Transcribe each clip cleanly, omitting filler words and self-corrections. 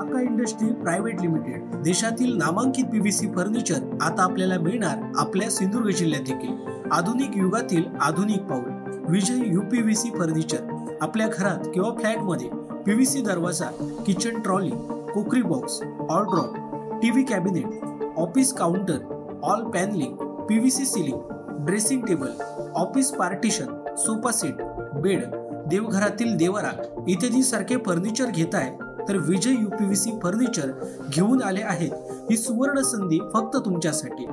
काका industry private limited देशातील नामांकित पीव्हीसी फर्निचर आता आपल्याला मिळणार आपल्या सिंधुदुर्ग जिल्ह्यात देखील। आधुनिक युगातील आधुनिक पाऊल विजय यूपीव्हीसी फर्निचर। आपल्या घरात किंवा फ्लॅट मध्ये पीव्हीसी दरवाजा, किचन ट्रॉली, कुकरी बॉक्स, ऑलड्रॉप, TV cabinet, office counter, all panelling, PVC ceiling, dressing table, office partition, sofa set, bed, देवघरातील देवरा इत्यादी सारखे फर्निचर घेताय तर विजय यूपीव्हीसी फर्निचर घेऊन आले आहेत ही सुवर्ण संधी फक्त तुमच्यासाठी।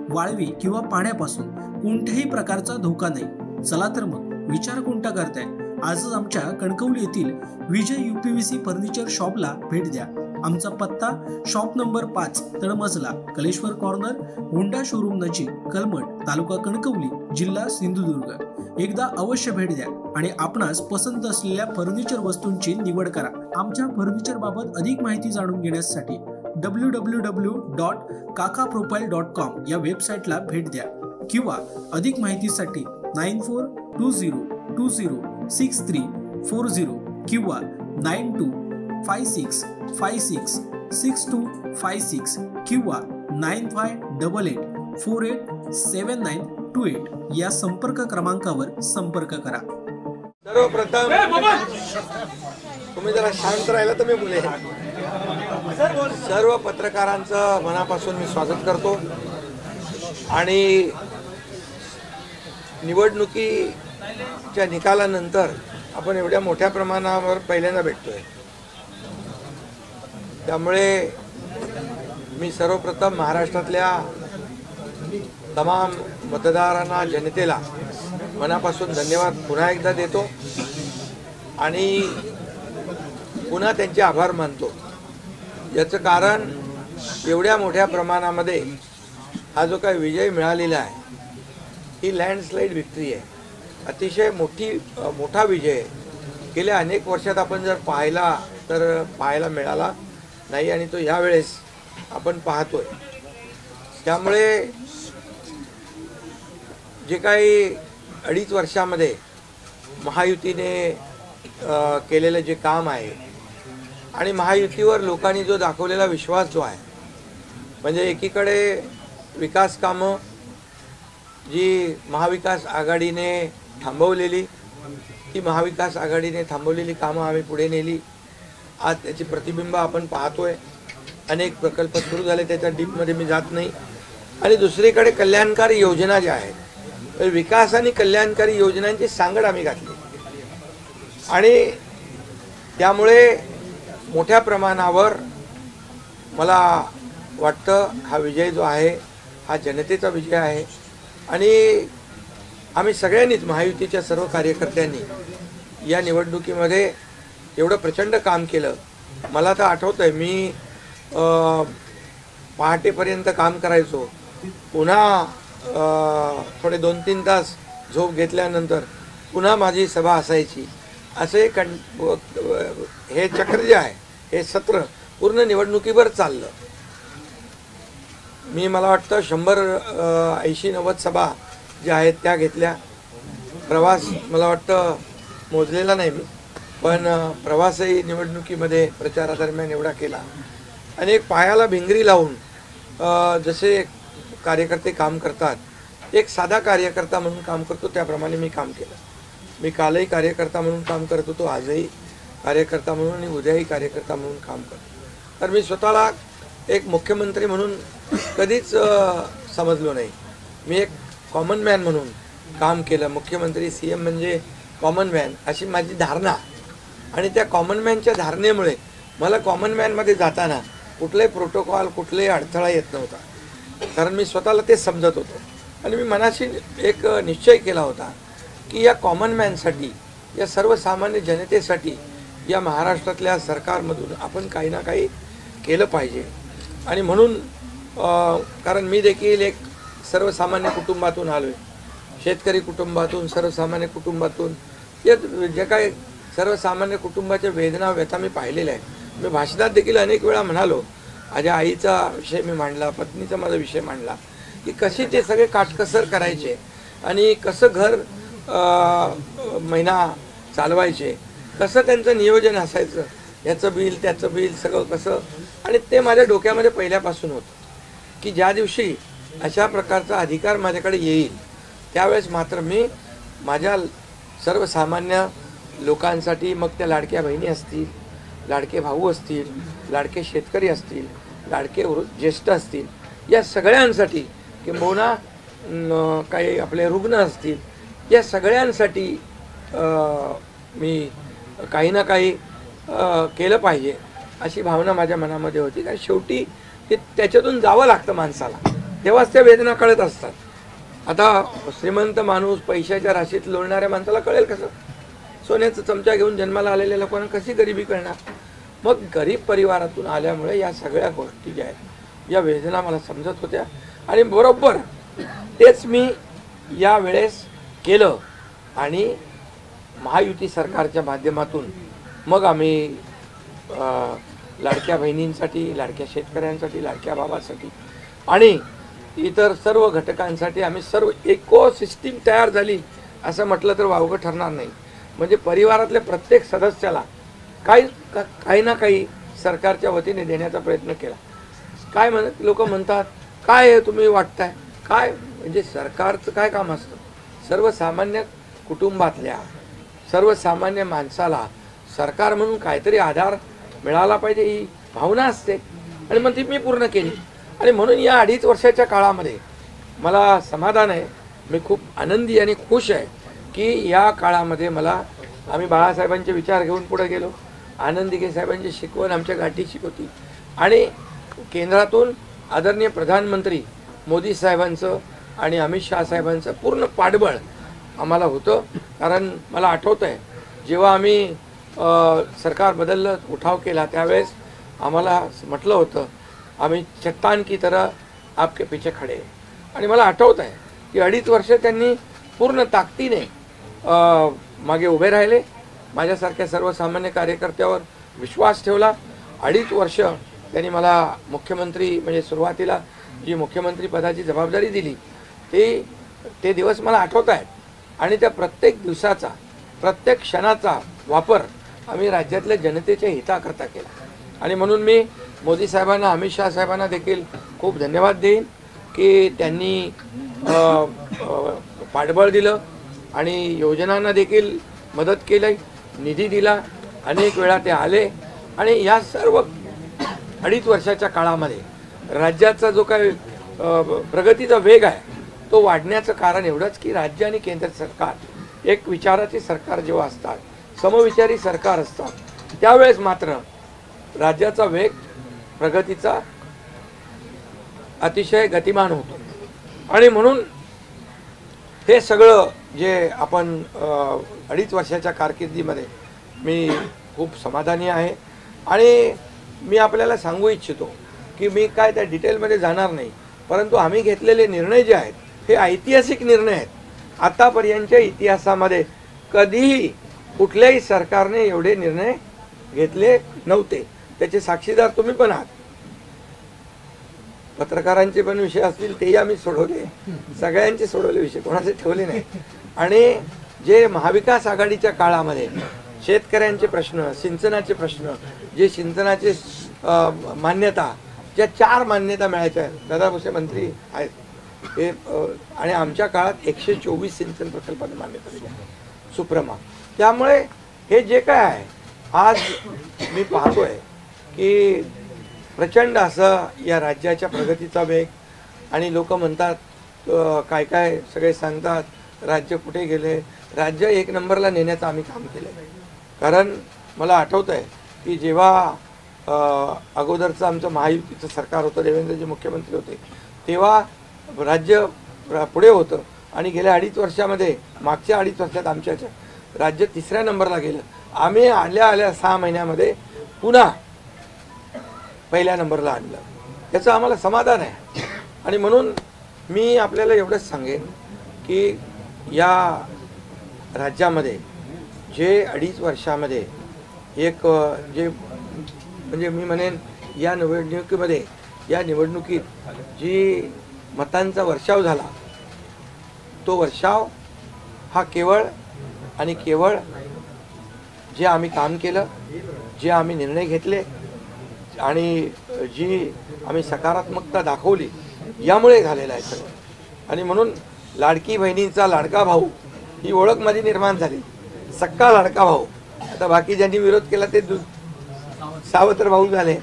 वाळवी किंवा पाण्यापासून कोणत्याही प्रकारचा धोका नाही। चला तर मग विचार कोणता करताय, आजच आमच्या कणकवली येथील विजय यूपीव्हीसी फर्निचर शॉपला भेट द्या। आमचा पत्ता शॉप नंबर 5 तळमजला, कलेश्वर कॉर्नर, होंडा शोरूम नजीक, कलमट, तालुका कणकवली, जिल्हा सिंधुदुर्ग। एकदा अवश्य भेट द्या आणि आपणास पसंत असलेल्या फर्निचर वस्तूंची निवड करा। आमच्या फर्निचर बाबत अधिक माहिती जाणून घेण्यासाठी www.kakaprofile.com या वेबसाईटला भेट द्या किंवा अधिक माहितीसाठी 9420206340 किंवा 9256566256 किंवा 9588487928 या संपर्क क्रमांकावर संपर्क करा। सर्वप्रथम तुम्ही जरा शांत राहिला तर मी बोलेन। सर्व पत्रकारांचं मनापासून मी स्वागत करतो आणि निवडणुकीच्या निकालानंतर आपण एवढ्या मोठ्या प्रमाणावर पहिल्यांदा भेटतोय, त्यामुळे मी सर्वप्रथम महाराष्ट्रातल्या तमाम मतदारांना, जनतेला मनापासून धन्यवाद पुन्हा एकदा देतो आणि पुन्हा त्यांचे आभार मानतो। याचं कारण एवढ्या मोठ्या प्रमाणामध्ये हा जो काही विजय मिळालेला आहे ही लँडस्लाइड विक्ट्री आहे, अतिशय मोठा विजय आहे। गेल्या अनेक वर्षात आपण जर पाहायला मिळाला नाही आणि तो यावेळेस आपण पाहतोय। त्यामुळे जे काही 2.5 वर्षामध्ये महायुतीने केलेलं जे काम आहे आणि महायुतीवर लोकांनी जो दाखवलेला विश्वास जो आहे, म्हणजे एकीकडे विकास कामं जी महाविकास आघाडीने थांबवलेली, ती महाविकास आघाडीने थांबवलेली कामं आम्ही पुढे नेली। आज त्याची प्रतिबिंब आपण पाहतोय, अनेक प्रकल्प सुरू झाले, त्याच्या डीपमध्ये मी जात नाही। आणि दुसरीकडे कल्याणकारी योजना ज्या आहेत, विकास आणि कल्याणकारी योजनांची सांगड आम्ही घातली आणि त्यामुळे मोठ्या प्रमाणावर मला वाटतं हा विजय जो आहे हा जनतेचा विजय आहे आणि आम्ही सगळ्यांनीच, महायुतीच्या सर्व कार्यकर्त्यांनी या निवडणुकीमध्ये एवढं प्रचंड काम केलं। मला तर आठवतंय मी पहाटेपर्यंत काम करायचो, पुन्हा थोडे 2-3 तास झोप घेतल्यानंतर पुन्हा माझी सभा असायची। असे हे चक्र जे आहे, हे सत्र पूर्ण निवडणुकीवर चाललं। मला वाटतं 100-80-90 सभा ज्या आहेत त्या घेतल्या। प्रवास मला वाटतं मोजलेला नाही मी, पण प्रवासही निवडणुकीमध्ये प्रचारादरम्यान एवढा केला। अनेक पायाला भिंगरी लावून जसे कार्यकर्ते काम करतात, एक साधा कार्यकर्ता म्हणून काम करतो त्याप्रमाणे मी काम केलं। मी कालही कार्यकर्ता म्हणून काम करत होतो, आजही कार्यकर्ता म्हणून आणि उद्याही कार्यकर्ता म्हणून काम करतो। तर मी स्वतःला एक मुख्यमंत्री म्हणून कधीच समजलो नाही, मी एक कॉमन मॅन म्हणून काम केलं। मुख्यमंत्री CM म्हणजे कॉमन मॅन अशी माझी धारणा, आणि त्या कॉमन मॅनच्या धारणेमुळे मला कॉमन मॅनमध्ये जाताना कुठलाही प्रोटोकॉल, कुठलाही अडथळा येत नव्हता, कारण मी स्वतःला ते समजत होतो। आणि मी मनाशी एक निश्चय केला होता की या कॉमन मॅनसाठी, या सर्वसामान्य जनतेसाठी या महाराष्ट्रातल्या सरकारमधून आपण काही ना काही केलं पाहिजे। आणि म्हणून कारण मी देखील एक सर्वसामान्य कुटुंबातून आलो आहे, शेतकरी कुटुंबातून, सर्वसामान्य कुटुंबातून, या जे काही सर्वसामान्य कुटुंबाच्या वेदना, व्यथा मी पाहिलेल्या आहेत। मी भाषणात देखील अनेक वेळा म्हणालो, माझ्या आईचा विषय मी मांडला, पत्नीचा माझा विषय मांडला की कशी ते सगळे काटकसर करायचे आणि कसं घर महिना चालवायचे, कसं त्यांचं नियोजन असायचं याचं बिल त्याचं बिल सगळं कसं, आणि ते माझ्या डोक्यामध्ये पहिल्यापासून होतं की ज्या दिवशी अशा प्रकारचा अधिकार माझ्याकडे येईल त्यावेळेस मात्र मी माझ्या सर्वसामान्य लोकांसाठी, मग त्या लाडक्या बहिणी असतील, लाडके भाऊ असतील, लाडके शेतकरी असतील, लाडके ज्येष्ठ असतील, या सगळ्यांसाठी, किंबहुना काही आपले रुग्ण असतील, या सगळ्यांसाठी मी काही ना काही केलं पाहिजे अशी भावना माझ्या मनामध्ये होती. कारण शेवटी ते त्याच्यातून जावं लागतं माणसाला, तेव्हाच त्या वेदना कळत असतात. आता श्रीमंत माणूस पैशाच्या राशीत लोळणाऱ्या माणसाला कळेल कसं? सोन्याचा चमचा घेऊन जन्माला आलेल्या लोकांना कशी गरिबी कळणार? मग गरीब परिवारातून आल्यामुळे या सगळ्या गोष्टी ज्या आहेत, या वेदना मला समजत होत्या आणि बरोबर तेच मी या वेळेस केलं. आणि महायुती सरकारच्या माध्यमातून मग आम्ही लाडक्या बहिणींसाठी, लाडक्या शेतकऱ्यांसाठी, लाडक्या बाबासाठी आणि इतर सर्व घटकांसाठी आम्ही सर्व इको सिस्टीम तयार झाली असं म्हटलं तर वावगं ठरणार नाही. म्हणजे परिवारातल्या प्रत्येक सदस्याला काही ना काही सरकारच्या वतीने देण्याचा प्रयत्न केला. काय लोक म्हणतात, काय तुम्ही वाटताय काय, म्हणजे सरकारचं काय काम असतं? सर्वसामान्य कुटुंबातल्या सर्वसामान्य माणसाला सरकार म्हणून काहीतरी आधार मिळाला पाहिजे ही भावना असते आणि मग ती मी पूर्ण केली. आणि म्हणून या 2.5 वर्षाच्या काळामध्ये मला समाधान आहे, मी खूप आनंदी आणि खुश आहे की या काळामध्ये आम्ही बाळासाहेबांचे विचार घेऊन पुढे गेलो. आनंद दिघे साहेबांची शिकवण आमच्या गाठीशी होती आणि केंद्रातून आदरणीय प्रधानमंत्री मोदी साहेबांचं आणि अमित शहा साहेबांचं पूर्ण पाठबळ आम्हाला होतं. कारण मला आठवतं आहे जेव्हा आम्ही सरकार बदललं, उठाव केला, त्यावेळेस आम्हाला म्हटलं होतं आम्ही चट्टान की तरह आपके पीछे खडे. आणि मला आठवतं आहे की 2.5 वर्ष त्यांनी पूर्ण ताकदीने मागे उभे राहिले, माझ्यासारख्या सर्वसामान्य कार्यकर्त्यावर विश्वास ठेवला. 2.5 वर्ष त्यांनी मला मुख्यमंत्री म्हणजे सुरुवातीला जी मुख्यमंत्री पदाची जबाबदारी दिली ते दिवस मला आठवत आहेत. आणि त्या प्रत्येक दिवसाचा, प्रत्येक क्षणाचा वापर आम्ही राज्यातल्या जनतेच्या हिताकरता केला. आणि म्हणून मी मोदी साहेबांना, अमित शहा साहेबांना देखील खूप धन्यवाद देईन की त्यांनी पाठबळ दिलं आणि योजनांना देखील मदत केली, निधी दिला, अनेक वेळा ते आले. आणि या सर्व 2.5 वर्षाच्या काळामध्ये राज्याचा जो काही प्रगतीचा वेग आहे तो वाढण्याचं कारण एवढंच की राज्य आणि केंद्र सरकार एक विचाराची सरकार जेव्हा असतात, समविचारी सरकार असतात, त्यावेळेस मात्र राज्याचा वेग प्रगतीचा अतिशय गतिमान होतो. आणि म्हणून हे सगळं जे आपण 2.5 वर्षाच्या कारकिर्दीमध्ये मी खूप समाधानी आहे. आणि मी आपल्याला सांगू इच्छितो की मी काय त्या डिटेलमध्ये जाणार नाही, परंतु आम्ही घेतलेले निर्णय जे आहेत हे ऐतिहासिक निर्णय आहेत. आतापर्यंतच्या इतिहासामध्ये कधीही कुठल्याही सरकारने एवढे निर्णय घेतले नव्हते. त्याचे साक्षीदार तुम्ही पण आहात. पत्रकारांचे पण विषय असतील तेही आम्ही सोडवले, सगळ्यांचे सोडवले विषय, कोणाचे ठेवले नाही. आणि जे महाविकास आघाडीच्या काळामध्ये शेतकऱ्यांचे प्रश्न, सिंचनाचे प्रश्न, जे सिंचनाचे मान्यता, ज्या 4 मान्यता मिळायच्या, दादा भुसे मंत्री आहेत हे, आणि आमच्या काळात 124 सिंचन प्रकल्पांना मान्यता दिली, सुप्रमा. त्यामुळे हे जे काय आहे आज मी पाहतोय की प्रचंड असं या राज्याच्या प्रगतीचा वेग. आणि लोक म्हणतात, काय काय सगळे सांगतात राज्य कुठे गेले, राज्य 1 नंबरला नेण्याचं आम्ही काम केलं. कारण मला आठवतं आहे की जेव्हा अगोदरचं आमचं महायुतीचं सरकार होतं, देवेंद्रजी मुख्यमंत्री होते, तेव्हा राज्य पुढे होतं. आणि गेल्या 2.5 वर्षामध्ये, मागच्या 2.5 वर्षात आमच्या राज्य 3ऱ्या नंबरला गेलं. आम्ही आल्या 6 महिन्यामध्ये पुन्हा 1ल्या नंबरला आणलं. याचं आम्हाला समाधान आहे. आणि म्हणून मी आपल्याला एवढंच सांगेन की या राज्यामध्ये जे 2.5 वर्षामध्ये एक जे म्हणजे मी म्हणेन या निवडणुकीत जी मतांचा वर्षाव झाला, तो वर्षाव हा केवळ आणि केवळ जे आम्ही काम केलं, जे आम्ही निर्णय घेतले आणि जी आम्ही सकारात्मकता दाखवली यामुळे झालेलं आहे सगळं. आणि म्हणून लाडकी बहिणींचा लाडका भाऊ ही ओळख माझी निर्माण झाली, सक्का लाडका भाऊ. आता बाकी ज्यांनी विरोध केला ते सावत्र भाऊ झाले,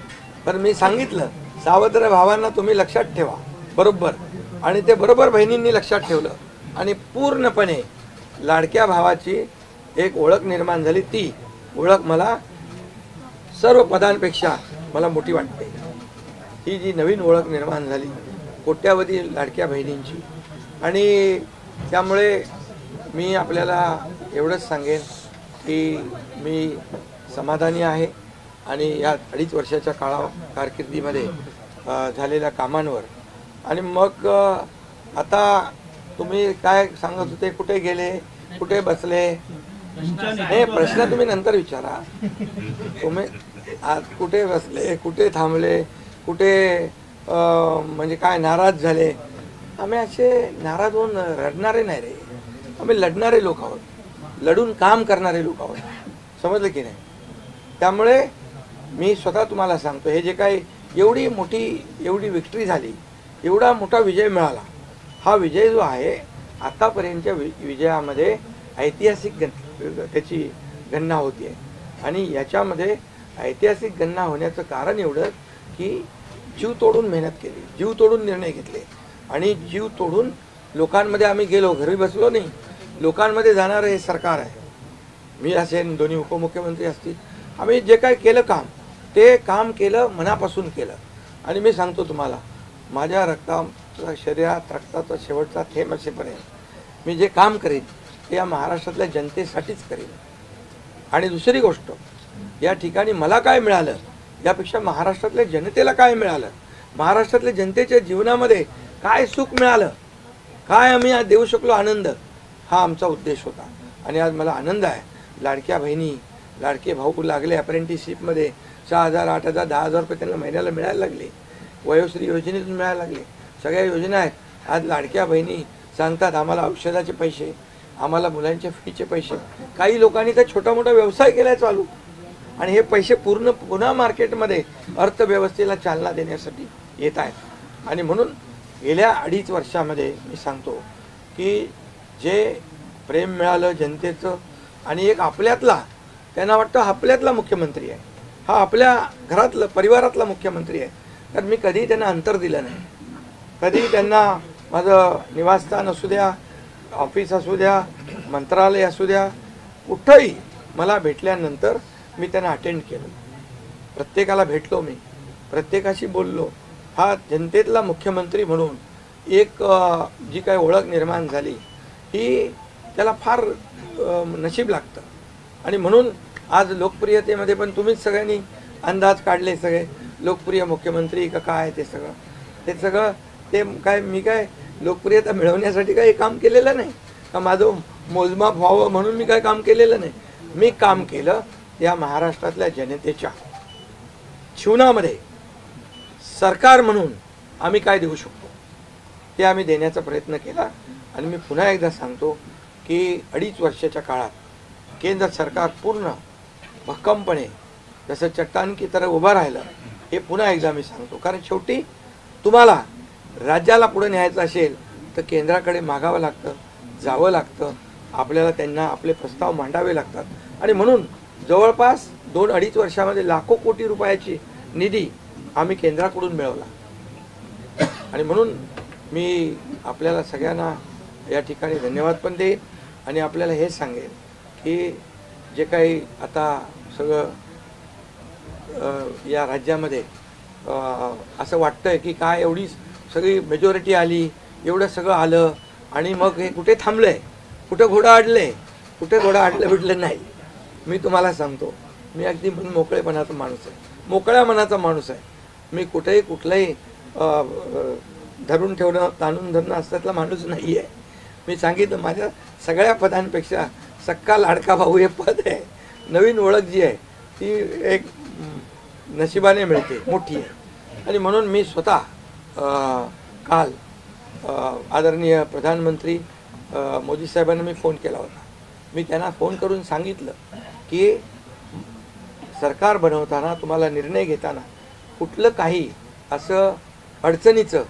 पण मी सांगितलं सावत्र भावांना तुम्ही लक्षात ठेवा बरोबर, आणि ते बरोबर बहिणींनी लक्षात ठेवलं आणि पूर्णपणे लाडक्या भावाची एक ओळख निर्माण झाली. ती ओळख मला सर्व पदांपेक्षा मला मोठी वाटते. ही जी नवीन ओळख निर्माण झाली कोट्यावधी लाडक्या बहिणींची, आणि त्यामुळे मी आपल्याला एवढंच सांगेन की मी समाधानी आहे आणि या 2.5 वर्षाच्या कारकिर्दीमध्ये झालेल्या कामांवर. आणि मग आता तुम्ही काय सांगत होते, कुठे गेले, कुठे बसले, हे प्रश्न तुम्ही नंतर विचारा. तुम्ही आज कुठे बसले, कुठे थांबले, कुठे म्हणजे काय नाराज झाले. आम्ही असे नाराज होऊन रडणारे नाही रे, आम्ही लढणारे लोक आहोत, लढून काम करणारे लोक आहोत, समजलं की नाही. त्यामुळे मी स्वतः तुम्हाला सांगतो, हे जे काही एवढी विक्ट्री झाली, एवढा मोठा विजय मिळाला, हा विजय जो आहे आतापर्यंतच्या विजयामध्ये ऐतिहासिक त्याची गणना होती आहे. आणि याच्यामध्ये ऐतिहासिक गणना होण्याचं कारण एवढं की जीव तोडून मेहनत केली, जीव तोडून निर्णय घेतले आणि जीव तोडून लोकांमध्ये आम्ही गेलो, घरी बसलो नाही, लोकांमध्ये जाणारं हे सरकार आहे. मी असेल, दोन्ही उपमुख्यमंत्री असतील, आम्ही जे काय केलं काम, ते काम केलं, मनापासून केलं. आणि मी सांगतो तुम्हाला, माझ्या शरीरात रक्ताचा शेवटचा थेंब असेपर्यंत मी जे काम करीन ते या महाराष्ट्रातल्या जनतेसाठीच करीन. आणि दुसरी गोष्ट, या ठिकाणी मला काय मिळालं यापेक्षा महाराष्ट्रातल्या जनतेला काय मिळालं, महाराष्ट्रातल्या जनतेच्या जीवनामध्ये काय सुख मिळालं, काय आम्ही आज देऊ शकलो आनंद, हा आमचा उद्देश होता. आणि आज मला आनंद आहे, लाडक्या बहिणी, लाडके भाऊ लागले अप्रेंटिसशिपमध्ये, 6,000, 8,000, 10,000 रुपये त्यांना महिन्याला मिळायला लागले, वयोश्री योजनेतून मिळायला लागले, सगळ्या योजना आहेत. आज लाडक्या बहिणी सांगतात आम्हाला औषधाचे पैसे, आम्हाला मुलांच्या फीचे पैसे. काही लोकांनी तर छोटा मोठा व्यवसाय केलाय चालू, आणि हे पैसे पुन्हा मार्केटमध्ये अर्थव्यवस्थेला चालना देण्यासाठी येत आहेत. आणि म्हणून गेल्या 2.5 वर्षामध्ये मी सांगतो की जे प्रेम मिळालं जनतेचं, आणि एक आपल्यातला, त्यांना वाटतं आपल्यातला मुख्यमंत्री आहे, हा आपल्या घरातला परिवारातला मुख्यमंत्री आहे. तर मी कधीही त्यांना अंतर दिलं नाही, कधीही त्यांना माझं निवासस्थान असू द्या, ऑफिस असू द्या, मंत्रालय असू द्या, कुठंही मला भेटल्यानंतर मी त्यांना अटेंड केलं, प्रत्येकाला भेटलो, मी प्रत्येकाशी बोललो. हा जनतेतला मुख्यमंत्री म्हणून एक जी काही ओळख निर्माण झाली ही त्याला फार नशीब लागतं. आणि म्हणून आज लोकप्रियतेमध्ये पण तुम्हीच सगळ्यांनी अंदाज काढले, सगळे लोकप्रिय मुख्यमंत्री का काय, ते सगळं ते काय, मी काय लोकप्रियता मिळवण्यासाठी काही काम केलेलं नाही का, माझं मोजमाप व्हावं म्हणून मी काय काम केलेलं नाही. मी काम केलं या महाराष्ट्रातल्या जनतेच्या जीवनामध्ये सरकार म्हणून आम्ही काय देऊ शकतो ते आम्ही देण्याचा प्रयत्न केला. आणि मी पुन्हा एकदा सांगतो की 2.5 वर्षाच्या काळात केंद्र सरकार पूर्ण भक्कमपणे जसं चट्टान की तरह उभं राहिलं, हे पुन्हा एकदा मी सांगतो. कारण शेवटी तुम्हाला राज्याला पुढे न्यायचं असेल तर केंद्राकडे मागावं लागतं, जावं लागतं, आपल्याला त्यांना आपले प्रस्ताव मांडावे लागतात. आणि म्हणून जवळपास 2-2.5 वर्षामध्ये लाखो कोटी रुपयाची निधी आम्ही केंद्राकडून मिळवला. आणि म्हणून मी आपल्याला सगळ्यांना या ठिकाणी धन्यवाद पण देईन आणि आपल्याला हे सांगेन की जे काही आता सगळं या राज्यामध्ये असं वाटतंय की काय एवढी सगळी मेजॉरिटी आली, एवढं सगळं आलं आणि मग हे कुठे थांबलंय, कुठं घोडं अडलंय, कुठे घोडं अडलं बिडलं नाही. मी तुम्हाला सांगतो, मी अगदी मोकळेपणाचा माणूस आहे, मोकळ्या मनाचा माणूस आहे. मी कुठेही कुठलंही धरून ठेवणं, ताणून धरणं असल्यातला माणूस नाही आहे. मी सांगितलं, माझ्या सगळ्या पदांपेक्षा सक्का लाडका भाऊ हे पद आहे. नवीन ओळख जी आहे ती एक नशिबाने मिळते, मोठी आहे. आणि म्हणून मी स्वतः काल आदरणीय प्रधानमंत्री मोदी साहेबांना मी फोन केला होता. मी त्यांना फोन करून सांगितलं की सरकार बनवताना तुम्हाला निर्णय घेताना कुठलं काही असं अडचणीचं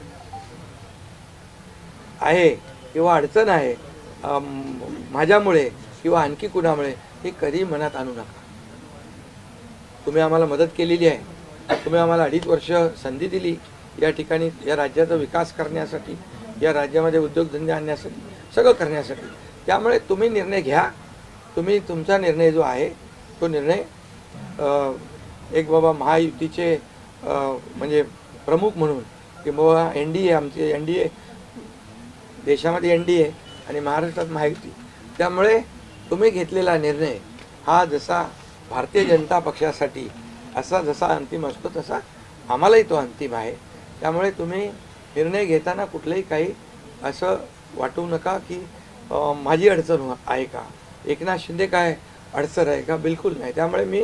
आहे किंवा अडचण आहे माझ्यामुळे किंवा आणखी कुणामुळे हे कधी मनात आणू नका. तुम्ही आम्हाला मदत केलेली आहे, तुम्ही आम्हाला 2.5 वर्ष संधी दिली या ठिकाणी या राज्याचा विकास करण्यासाठी, या राज्यामध्ये उद्योगधंदे आणण्यासाठी, सगळं करण्यासाठी. त्यामुळे तुम्ही निर्णय घ्या. तुम्ही तुमचा निर्णय जो आहे तो निर्णय एक बाबा महायुतीचे म्हणजे प्रमुख म्हणून की बाबा NDA आमचे NDA देशामध्ये NDA आणि महाराष्ट्रात महायुती. त्यामुळे तुम्ही घेतलेला निर्णय हा जसा भारतीय जनता पक्षासाठी असा जसा अंतिम असतो तसा आम्हालाही तो अंतिम आहे. त्यामुळे तुम्ही निर्णय घेताना कुठलंही काही असं वाटू नका की माझी अडचण आहे का, एकनाथ शिंदे काय अडचण आहे का, बिलकुल नाही. त्यामुळे मी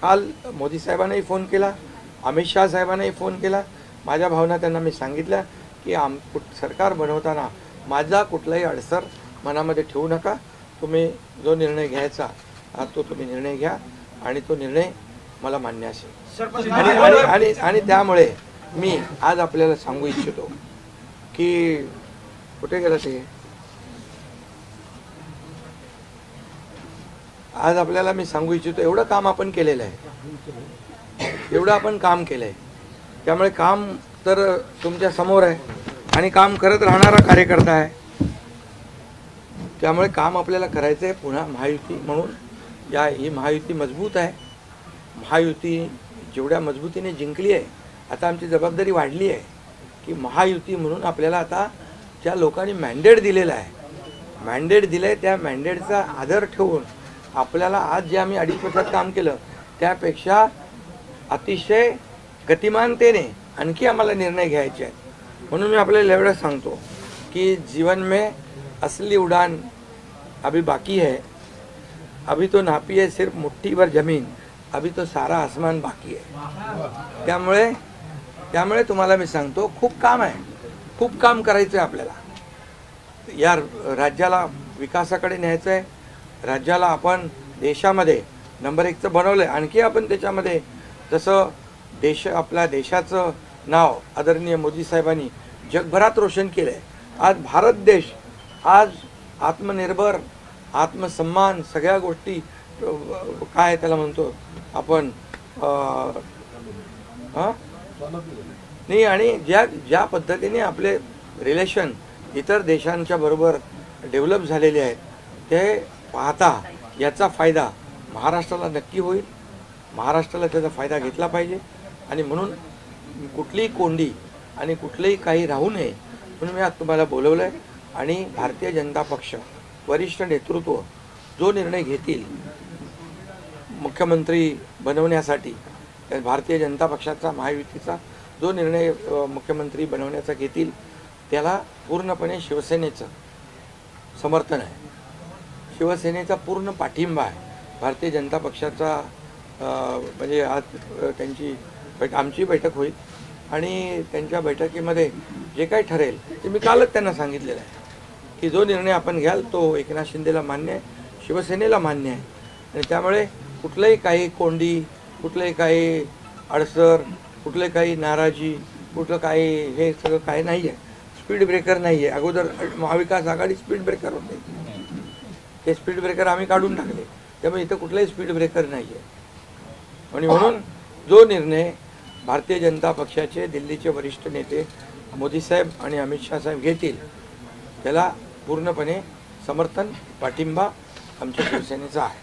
काल मोदी साहेबांनाही फोन केला, अमित शाह साहेबांनाही फोन केला. माझ्या भावना त्यांना मी सांगितल्या की सरकार बनवताना माझा कुठलाही अडसर मनामध्ये ठेवू नका. तुम्ही जो निर्णय घ्यायचा तो तुम्ही निर्णय घ्या आणि तो निर्णय मला मान्य असेल. आणि त्यामुळे मी आज आपल्याला सांगू इच्छितो की कुठे गेलं ते, आज आपल्याला मी सांगू इच्छितो एवढं काम आपण केलेलं आहे, एवढं आपण काम केलं आहे. त्यामुळे काम तर तुमच्या समोर आहे आणि काम करत राहणारा कार्यकर्ता आहे. त्यामुळे काम आपल्याला करायचं आहे. पुन्हा महायुती म्हणून ही महायुती मजबूत आहे. महायुती जेवढ्या मजबूतीने जिंकली आहे, आता आमची जबाबदारी वाढली आहे की महायुती म्हणून आपल्याला आता ज्या लोकांनी मॅन्डेट दिलेला आहे, मॅन्डेट दिलं आहे, त्या मॅन्डेटचा आदर ठेवून आपल्याला आज जे आम्ही 2.5 वर्षात काम केलं त्यापेक्षा अतिशय गतिमानतेने आणखी आम्हाला निर्णय घ्यायचे आहेत. म्हणून मी आपल्याला एवढं सांगतो कि जीवन में असली उड़ान अभी बाकी है. अभी तो नापी है सिर्फ मुट्ठी भर जमीन, अभी तो सारा आसमान बाकी है. त्यामुळे तुम्हाला मी सांगतो खूप काम आहे, खूप काम करायचं आहे आपल्याला. या राज्याला विकासाकडे न्यायचं आहे. राज्याला आपण देशामध्ये नंबर 1चं बनवलं आहे. आणखी आपण त्याच्यामध्ये जसं आपल्या देशाचं नाव आदरणीय मोदी साहेबांनी जगभरात रोशन केलं आहे. आज भारत देश आज आत्मनिर्भर, आत्मसन्मान सगळ्या गोष्टी काय त्याला म्हणतो आपण नाही. आणि ज्या पद्धतीने आपले रिलेशन इतर देशांच्या बरोबर डेव्हलप झालेले आहेत ते पाहता याचा फायदा महाराष्ट्राला नक्की होईल. महाराष्ट्राला त्याचा फायदा घेतला पाहिजे आणि म्हणून कुठलीही कोंडी आणि कुठलेही काही राहू नये म्हणून मी आज तुम्हाला बोलवलं आहे. आणि भारतीय जनता पक्ष वरिष्ठ नेतृत्व जो निर्णय घेतील मुख्यमंत्री बनवण्यासाठी, भारतीय जनता पक्षाचा महायुतीचा जो निर्णय मुख्यमंत्री बनवण्याचा घेतील त्याला पूर्णपणे शिवसेनेचं समर्थन आहे, शिवसेनेचा पूर्ण पाठिंबा आहे. भारतीय जनता पक्षाचा म्हणजे आज आमची बैठक होईल आणि त्यांच्या बैठकीमध्ये जे काही ठरेल ते मी कालच त्यांना सांगितलेलं आहे की जो निर्णय आपण घ्याल तो एकनाथ शिंदेला मान्य आहे, शिवसेनेला मान्य आहे. आणि त्यामुळे कुठलंही काही कोंडी, कुठलंही काही अडसर, कुठले काही नाराजी, कुठलं काही हे सगळं काही नाही आहे. स्पीड ब्रेकर नाही आहे. अगोदर महाविकास आघाडी स्पीड ब्रेकर होते, ते स्पीड ब्रेकर आम्ही काढून टाकले. त्यामुळे इथं कुठलाही स्पीड ब्रेकर नाही आहे. आणि म्हणून जो निर्णय भारतीय जनता पक्षाचे दिल्लीचे वरिष्ठ नेते मोदी साहेब आणि अमित शाह साहेब घेतील त्याला पूर्णपणे समर्थन, पाठिंबा आमच्या शिवसेनेचा आहे.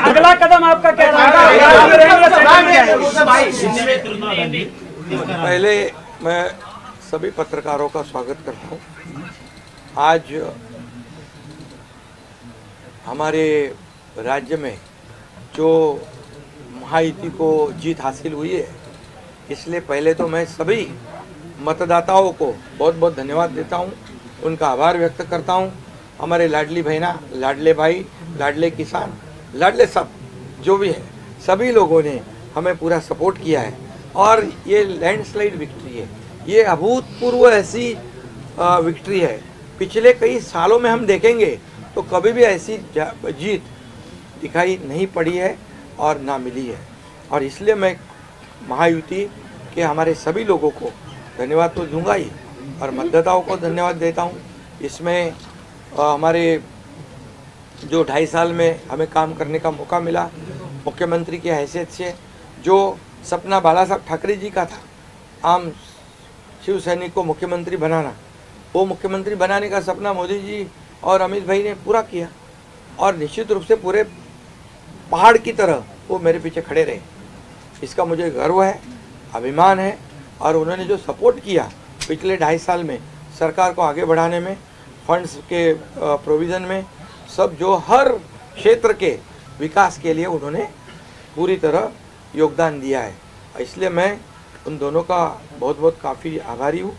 अगला कदम आपका क्या पहले मैं सभी पत्रकारों का स्वागत करता हूँ. आज हमारे राज्य में जो महायुति को जीत हासिल हुई है, इसलिए पहले तो मैं सभी मतदाताओं को बहुत बहुत धन्यवाद देता हूँ, उनका आभार व्यक्त करता हूँ. हमारे लाडली बहना, लाडले भाई लाडले किसान, लाडले सब जो भी है, सभी लोगों ने हमें पूरा सपोर्ट किया है और ये लैंडस्लाइड विक्ट्री है, ये अभूतपूर्व ऐसी विक्ट्री है। पिछले कई सालों में हम देखेंगे तो कभी भी ऐसी जीत दिखाई नहीं पड़ी है और ना मिली है। और इसलिए मैं महायुति के हमारे सभी लोगों को धन्यवाद तो दूंगा ही और मतदाताओं को धन्यवाद देता हूँ। इसमें हमारे जो 2.5 साल में हमें काम करने का मौका मिला, मुख्यमंत्री की हैसियत से जो सपना बाला साहब ठाकरे जी का था, आम शिव सैनिक को मुख्यमंत्री बनाना, वो मुख्यमंत्री बनाने का सपना मोदी जी और अमित भाई ने पूरा किया और निश्चित रूप से पूरे पहाड़ की तरह वो मेरे पीछे खड़े रहे। इसका मुझे गर्व है, अभिमान है। और उन्होंने जो सपोर्ट किया पिछले 2.5 साल में सरकार को आगे बढ़ाने में, फंड्स के प्रोविज़न में, सब जो हर क्षेत्र के विकास के लिए उन्होंने पूरी तरह योगदान दिया है। इसलिए मैं उन दोनों का बहुत बहुत काफ़ी आभारी हूँ।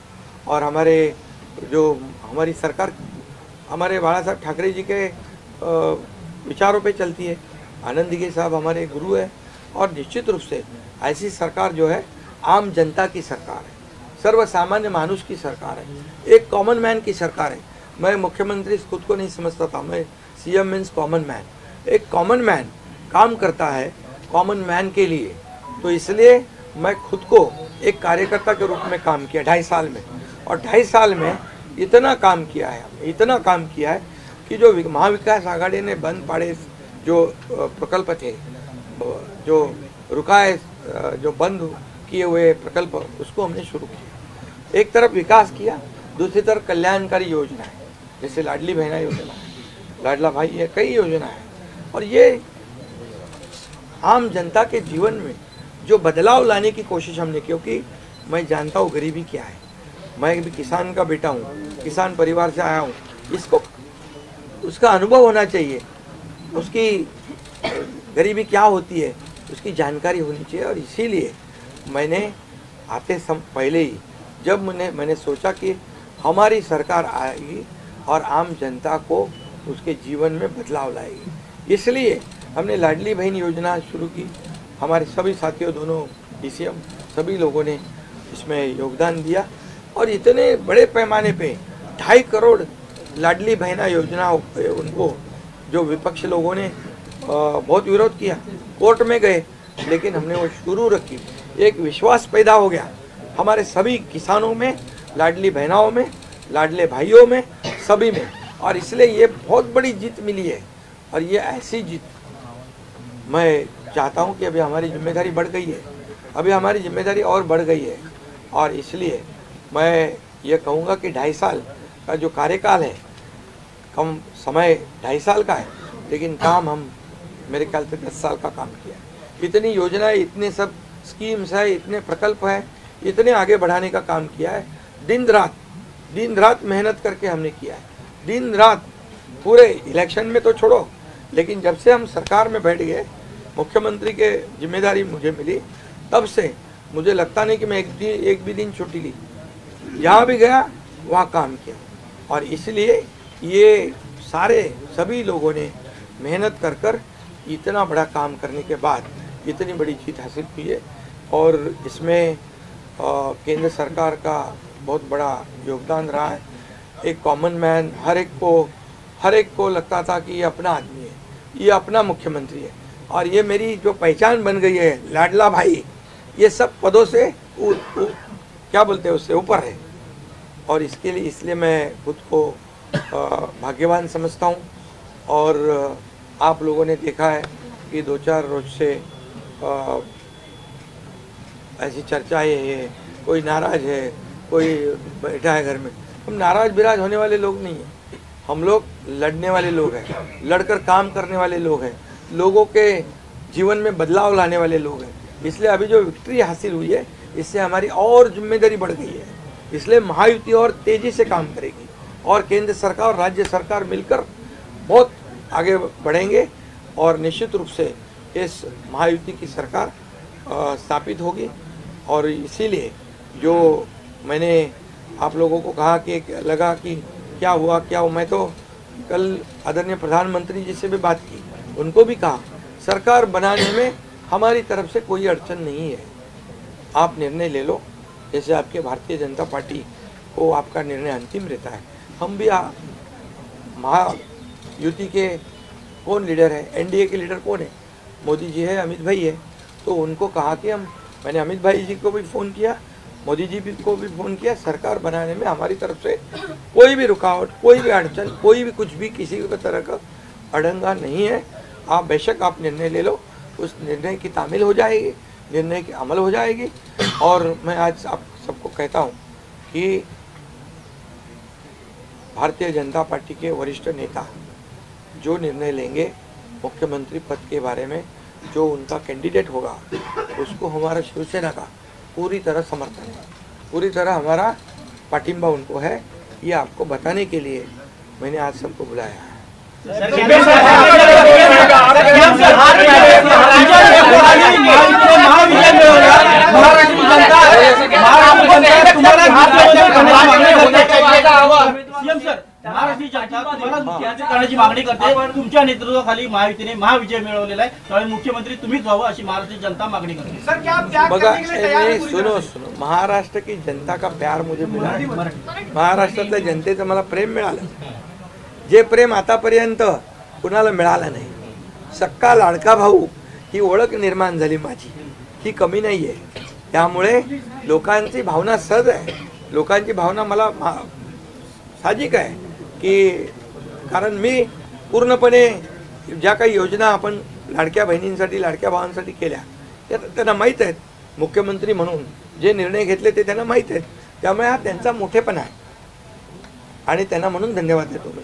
और हमारी सरकार हमारे बाला साहब ठाकरे जी के विचारों पे चलती है। आनंद दिघे साहब हमारे गुरु है और निश्चित रूप से ऐसी सरकार जो है आम जनता की सरकार है, सर्वसामान्य मानुष की सरकार है, एक कॉमन मैन की सरकार है। मैं मुख्यमंत्री खुद को नहीं समझता था, मैं सीएम मीन्स कॉमन मैन। एक कॉमन मैन काम करता है कॉमन मैन के लिए, तो इसलिए मैं खुद को एक कार्यकर्ता के रूप में काम किया 2.5 साल में। और 2.5 साल में इतना काम किया है कि जो महाविकास आघाड़ी ने बंद पड़े जो प्रकल्प थे, जो रुकाए, जो बंद किए हुए प्रकल्प, उसको हमने शुरू किया। एक तरफ विकास किया, दूसरी तरफ कल्याणकारी योजना है, जैसे लाडली बहना योजना है, लाडला भाई है, कई योजना है। और ये आम जनता के जीवन में जो बदलाव लाने की कोशिश हमने की, क्योंकि मैं जानता हूँ गरीबी क्या है। मैं भी किसान का बेटा हूँ, किसान परिवार से आया हूँ। इसको उसका अनुभव होना चाहिए, उसकी गरीबी क्या होती है उसकी जानकारी होनी चाहिए। और इसीलिए मैंने आते पहले ही जब मैंने सोचा कि हमारी सरकार आएगी और आम जनता को उसके जीवन में बदलाव लाएगी, इसलिए हमने लाडली बहन योजना शुरू की। हमारे सभी साथियों, दोनों डीसीएम, सभी लोगों ने इसमें योगदान दिया और इतने बड़े पैमाने पे 2.5 करोड़ लाडली बहना योजना उनको जो विपक्ष लोगों ने बहुत विरोध किया, कोर्ट में गए, लेकिन हमने वो शुरू रखी। एक विश्वास पैदा हो गया हमारे सभी किसानों में, लाडली बहनाओं में, लाडले भाइयों में, सभी में। और इसलिए ये बहुत बड़ी जीत मिली है। और ये ऐसी जीत मैं चाहता हूँ कि अभी हमारी जिम्मेदारी बढ़ गई है, अभी हमारी जिम्मेदारी और बढ़ गई है। और इसलिए मैं ये कहूँगा कि 2.5 साल का जो कार्यकाल है, कम समय 2.5 साल का है, लेकिन काम हम मेरे ख्याल से 10 साल का काम किया। इतनी योजनाएं, इतने सब स्कीम्स है, इतने प्रकल्प हैं, इतने आगे बढ़ाने का काम किया है। दिन रात मेहनत करके हमने किया है, दिन रात। पूरे इलेक्शन में तो छोड़ो, लेकिन जब से हम सरकार में बैठ गए, मुख्यमंत्री के जिम्मेदारी मुझे मिली, तब से मुझे लगता नहीं कि मैं एक भी दिन छुट्टी ली। जहाँ भी गया वहाँ काम किया। और इसलिए ये सभी लोगों ने मेहनत कर इतना बड़ा काम करने के बाद इतनी बड़ी जीत हासिल की है। और इसमें केंद्र सरकार का बहुत बड़ा योगदान रहा है। एक कॉमन मैन, हर एक को लगता था कि ये अपना आदमी है, ये अपना मुख्यमंत्री है। और ये मेरी जो पहचान बन गई है, लाडला भाई, ये सब पदों से क्या बोलते हैं, उससे ऊपर है। और इसलिए मैं खुद को भाग्यवान समझता हूँ। और आप लोगों ने देखा है कि 2-4 रोज से ऐसी चर्चाएं है, कोई नाराज है, कोई बैठा है घर में। हम नाराज बिराज होने वाले लोग नहीं हैं, हम लोग लड़ने वाले लोग हैं, लड़कर काम करने वाले लोग हैं, लोगों के जीवन में बदलाव लाने वाले लोग हैं। इसलिए अभी जो विक्ट्री हासिल हुई है, इससे हमारी और जिम्मेदारी बढ़ गई है। इसलिए महायुति और तेज़ी से काम करेगी और केंद्र सरकार और राज्य सरकार मिलकर बहुत आगे बढ़ेंगे और निश्चित रूप से इस महायुति की सरकार स्थापित होगी। और इसीलिए जो मैंने आप लोगों को कहा कि लगा कि क्या हुआ, मैं तो कल आदरणीय प्रधानमंत्री जी से भी बात की, उनको भी कहा सरकार बनाने में हमारी तरफ से कोई अड़चन नहीं है, आप निर्णय ले लो, जैसे आपके भारतीय जनता पार्टी को आपका निर्णय अंतिम रहता है। हम भी महायुति के कौन लीडर है, एनडीए के लीडर कौन है, मोदी जी है, अमित भाई है, तो उनको कहा कि मैंने अमित भाई जी को भी फ़ोन किया, मोदी जी को भी फ़ोन किया, सरकार बनाने में हमारी तरफ से कोई भी रुकावट, कोई भी अड़चन, कोई भी कुछ भी किसी भी तरह का अड़ंगा नहीं है। आप बेशक आप निर्णय ले लो, उस निर्णय की तामील हो जाएगी, निर्णय की अमल हो जाएगी। और मैं आज आप सबको कहता हूँ कि भारतीय जनता पार्टी के वरिष्ठ नेता जो निर्णय लेंगे मुख्यमंत्री पद के बारे में, जो उनका कैंडिडेट होगा, उसको हमारा शिवसेना का पूरी तरह समर्थन है, पूरी तरह हमारा पाटिंबा उनको है। ये आपको बताने के लिए मैंने आज सबको बुलाया है। करण्याची मागणी करते, तुमच्या नेतृत्वाखाली महायुतीने महाविजय मिळवलेला आहे, त्यामुळे मुख्यमंत्री तुम्हीच व्हावं अशी महाराष्ट्राची जनता मागणी करते। बघा, सुनो, महाराष्ट्र की जनता का प्यार मुझे मिला है, महाराष्ट्रातल्या जनतेचं मला प्रेम मिळालं, जे प्रेम आतापर्यंत कुणाला मिळालं नाही। सक्का लाडका भाऊ ही ओळख निर्माण झाली माझी, ही कमी नाही आहे। त्यामुळे लोकांची भावना सहज आहे, लोकांची भावना मला साहजिक आहे की कारण मी पूर्णपणे ज्या काही योजना आपण लाडक्या बहिणींसाठी, लाडक्या भावांसाठी केल्या त्या त्यांना माहीत आहेत, मुख्यमंत्री म्हणून जे निर्णय घेतले ते त्यांना माहीत आहेत, त्यामुळे हा त्यांचा मोठेपणा आहे आणि त्यांना म्हणून धन्यवाद देतो मी।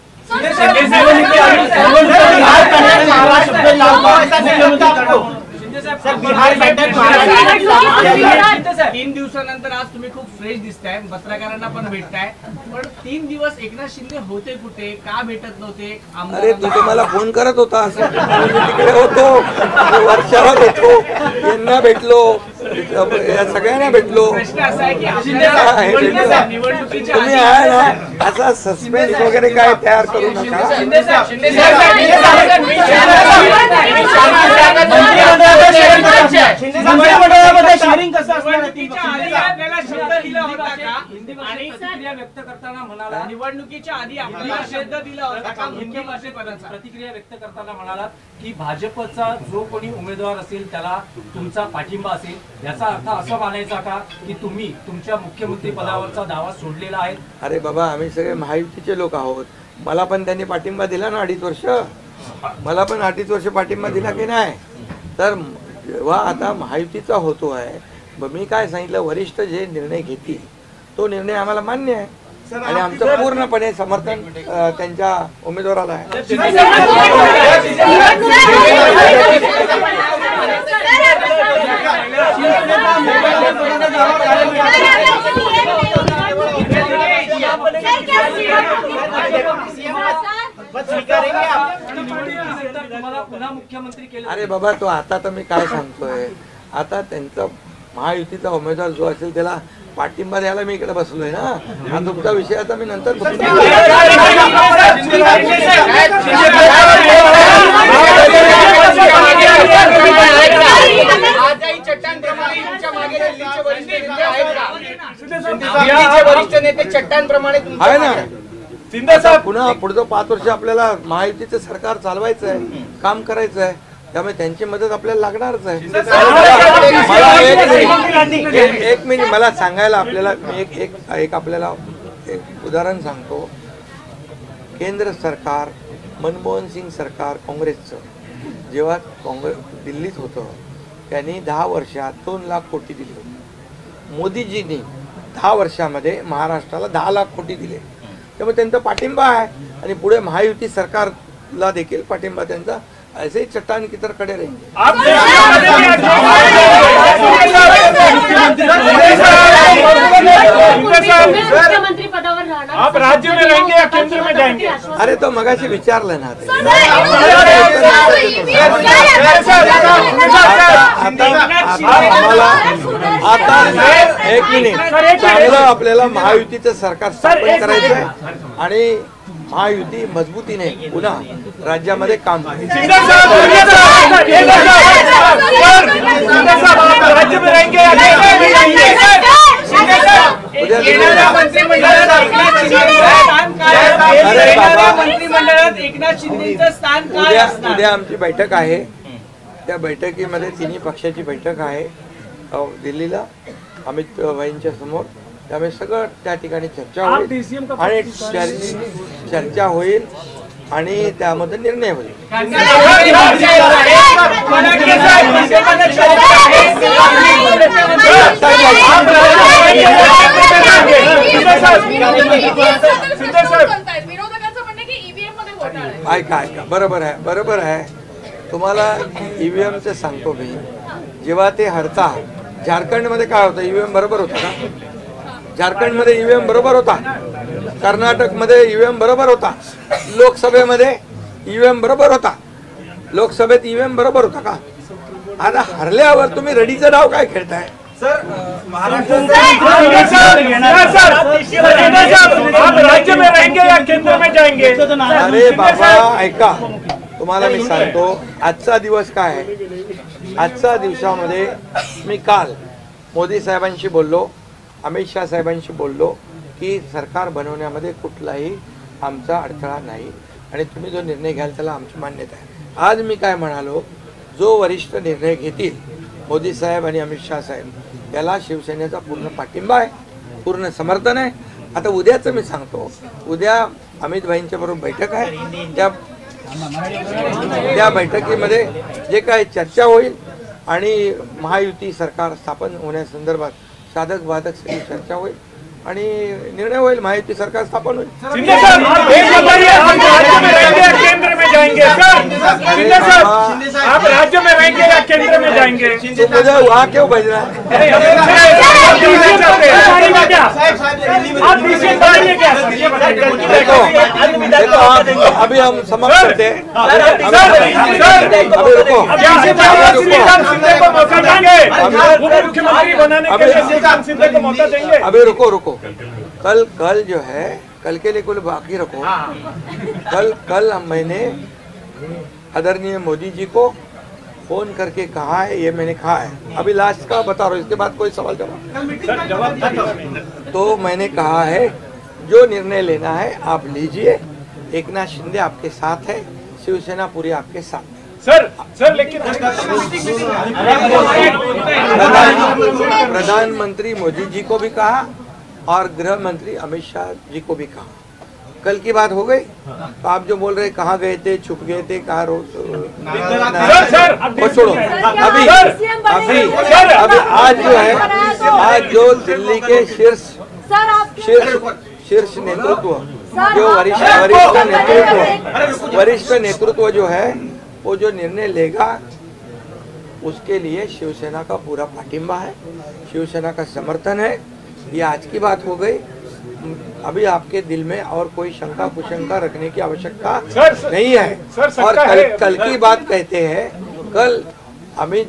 3 दिवसानंतर आज तुम्ही खूप फ्रेश दिसताय, पत्रकारांना पण भेटताय, पण 3 दिवस एकनाथ शिंदे होते कुठे, का भेटत नव्हते? अरे तू मला फोन करत होता, तिकडे होतो, वर्षाला भेटलो, यांना भेटलो, सगळ्यांना भेटलो। तुम्ही आहे ना असा सस्पेन्स वगैरे काय तयार करू नका। व्यक्त करताना म्हणाला, निवडणुकीच्या आधी आपल्याला शब्द दिला होता, प्रतिक्रिया व्यक्त करताना म्हणाला की भाजपचा जो कोणी उमेदवार असेल त्याला तुमचा पाठिंबा असेल, याचा अर्थ असा मानायचा का की तुम्ही तुमच्या मुख्यमंत्री पदावरचा दावा सोडलेला आहे? अरे बाबा, आम्ही सगळे महायुतीचे लोक आहोत, मला पण त्यांनी पाठिंबा दिला ना 2.5 वर्ष, मला पण 2.5 वर्ष पाठिंबा दिला की नाही? तर जेव्हा आता महायुतीचा होतो आहे, मी काय सांगितलं, वरिष्ठ जे निर्णय घेतील तो निर्णय आम्हाला मान्य आहे आणि आमचं पूर्णपणे समर्थन त्यांच्या उमेदवाराला आहे। अरे बाबा, तो आता तर मी काय सांगतोय, आता त्यांचा महायुतीचा उमेदवार जो असेल त्याला पाठिंबा द्यायला मी इकडे बसलोय ना, हा तुमचा विषय आता मी नंतर आहे ना। पुन्हा पुढचं 5 वर्ष आपल्याला महायुतीचं सरकार चालवायचं आहे, काम करायचं आहे, त्यामुळे त्यांची मदत आपल्याला लागणारच आहे। एक मिनिट मला सांगायला, आपल्याला एक आपल्याला एक उदाहरण सांगतो। केंद्र सरकार, मनमोहन सिंग सरकार काँग्रेसचं जेव्हा दिल्लीत होतं, त्यांनी 10 वर्षात 2 लाख कोटी दिले होते। मोदीजींनी 10 वर्षामध्ये महाराष्ट्राला 10 लाख कोटी दिले, त्यामुळे त्यांचा पाठिंबा आहे आणि पुढे महायुती सरकारला देखील पाठिंबा त्यांचा ऐसे ही चट्टान की तरह खड़े रहेंगे। मुख्यमंत्री पदावर राहणार आप राज्य में रहेंगे या केंद्र में जाएंगे? अरे तो मगाशी विचारलं ना ते. आता एक मिनिट, चांगलं आपल्याला महायुतीचं सरकार स्थापन करायचं आहे आणि महायुती मजबूतीने पुन्हा राज्यामध्ये काम करायचं. राज्य में रहेंगे या केंद्र में जाएंगे? मंत्रिमंडळात एकनाथ शिंदेचं स्थान काय असणार? उद्या आमची बैठक आहे. त्या बैठकीमध्ये तिन्ही पक्षाची बैठक आहे दिल्लीला अमित भाईंच्या समोर. त्यामुळे सगळं त्या ठिकाणी चर्चा होईल आणि चर्चा होईल आणि त्यामध्ये निर्णय होईल. ऐका ऐका, बरोबर आहे. तुम्हाला ईव्हीएमचं सांगतो मी. जेव्हा ते हरता झारखंडमध्ये काय होतं, ईव्हीएम बरोबर होता का? झारखंडमध्ये ईव्हीएम बरोबर होता, कर्नाटकमध्ये ईव्हीएम बरोबर होता, लोकसभेमध्ये ईव्हीएम बरोबर होता, लोकसभेत ईव्हीएम बरोबर होता का? आता हरल्यावर तुम्ही रडीचं डाव काय खेळताय? राज्य में रहेंगे या केंद्र में जाएंगे? अरे बाबा ऐका, तुम्हाला मी सांगतो आजचा दिवस काय आहे. आजच्या दिवसामध्ये मी काल मोदी साहेबांशी बोललो, अमित शाह साहेबांशी बोललो की सरकार बनवण्यामध्ये कुठलाही आमचा अडथळा नाही आणि तुम्ही जो निर्णय घ्याल त्याला आमची मान्यता आहे. आज मी काय म्हणालो, जो वरिष्ठ निर्णय घेतील मोदी साहेब आणि अमित शाह साहेब त्याला शिवसेनेचा पूर्ण पाठिंबा आहे, पूर्ण समर्थन आहे. आता उद्याचं मी सांगतो, उद्या अमित भाईंच्या बरोबर बैठक आहे. त्या बैठकीमध्ये जे काही चर्चा होईल आणि महायुती सरकार स्थापन होण्यासंदर्भात साधक बाधक सगळी चर्चा होईल आणि निर्णय होईल. महायुती सरकार स्थापन होईल. शिंदे साहब, एक बताइए, आप राज्य में रहेंगे या केंद्र में जाएंगे? सर शिंदे साहब, आप राज्य में रहेंगे या केंद्र में जाएंगे? तो मुझे वहाँ क्यों भेज रहा है? देखो अभी हम समाप्त करते हैं. मुख्यमंत्री बनाने के लिए शिंदे को मौका देंगे? अभी रुको. कल जो है, कल के लिए कुल बाकी रखो. कल मैंने आदरणीय मोदी जी को फोन करके कहा है, ये मैंने कहा है. अभी लास्ट का बता रहा हूँ, इसके बाद कोई सवाल जवाब. तो मैंने कहा है जो निर्णय लेना है आप लीजिए. एकनाथ शिंदे आपके साथ है, शिवसेना पूरी आपके साथ है. सर लेकिन प्रधानमंत्री मोदी जी को भी कहा और गृह मंत्री अमित शाह जी को भी कहा. कल की बात हो गई. तो आप जो बोल रहे कहाँ गए थे, छुप गए थे, कहाँ वो छोड़ो. अभी आज जो है, आज जो दिल्ली के शीर्ष नेतृत्व, जो वरिष्ठ नेतृत्व जो है, वो जो निर्णय लेगा उसके लिए शिवसेना का पूरा पाठिंबा है, शिवसेना का समर्थन है. ये आज की बात हो गई. अभी आपके दिल में और कोई शंका कुशंका रखने की आवश्यकता नहीं है. और कल की बात कहते हैं, कल अमित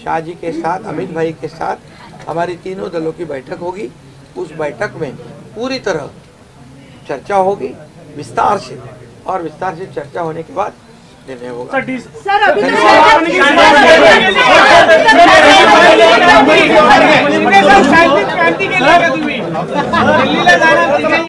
शाह जी के साथ, अमित भाई के साथ हमारी तीनों दलों की बैठक होगी. उस बैठक में पूरी तरह चर्चा होगी विस्तार से, और विस्तार से चर्चा होने के बाद निर्णय होगा. सर